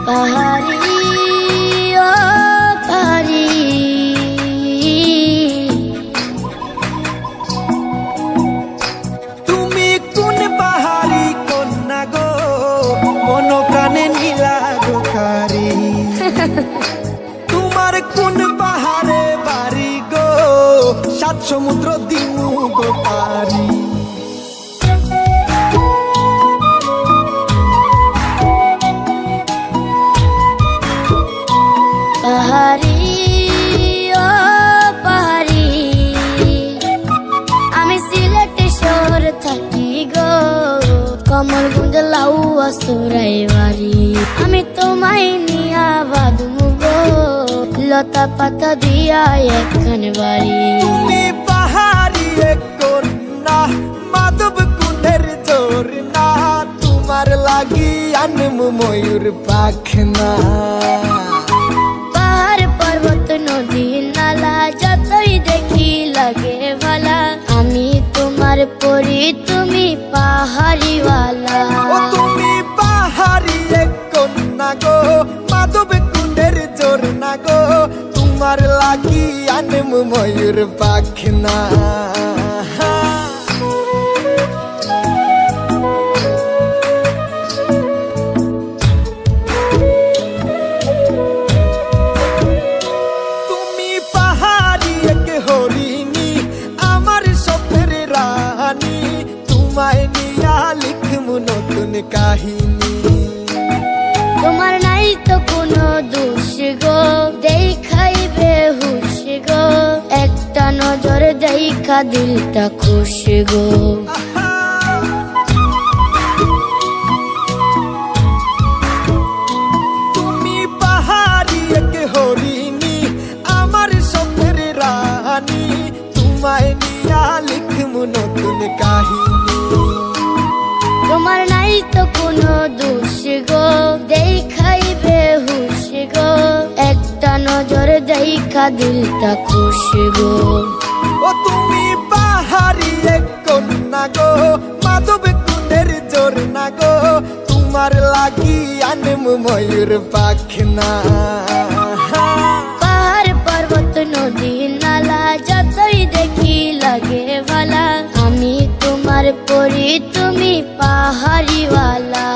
পাহাড়ি ও পাহাড়ি তুমি কোন পাহাড়ি কন্যা গো মন প্রাণে নীলা গোকারি তোমার কোন পাহাড়ে বাড়ি গো সাত সমুদ্র দিমু গোকারি পাহাড়ি ও পাহাড়ি আমি সিলেটে শহর থাকি গো কমলগঞ্জ লাউয়া সুরাই বাড়ি আমি তোমায় নিয়া বাদমু গো লতা পাতা দিয়া একখান বাড়ি তুমি পাহাড়ি এক কন্যা মাধব কুণ্ডের জোর না তোমার লাগি আনমু ময়ূর পাখনা নদী নালা যতই দেখি লাগে ভালা আমি তোমার পরি তুমি পাহাড়িওয়ালা ও তুমি পাহাড়ি এক কন্যা গো মাধব কুণ্ডের জোর না গো তোমার লাগি আনমু ময়ূর পাখনা নতুন কাহিনী তোমার নাই তো কোনো দোষ গো দেখাইবে হুশ গো একটা নজর দেখা দিলটা খুশ গো তুমি পাহাড়ি এক হরিণী আমার স্বপ্নের রানী তোমায় নিয়া লিখমু নতুন কাহিনী তোমার নাই তো কোনো দোষ গো দেখাইবে হুশ গো একটা নজর দেখা দিলটা খুশ গো ও তুমি পাহাড়ি এক কন্যা গো মাধব কুণ্ডের জোর না গো তোমার লাগি আনমু ময়ূর পাখনা পাহাড় পর্বত নদী নালা যতই দেখি লাগে ভালা আমি তোমার পরি তুমি পাহাড়িওয়ালা।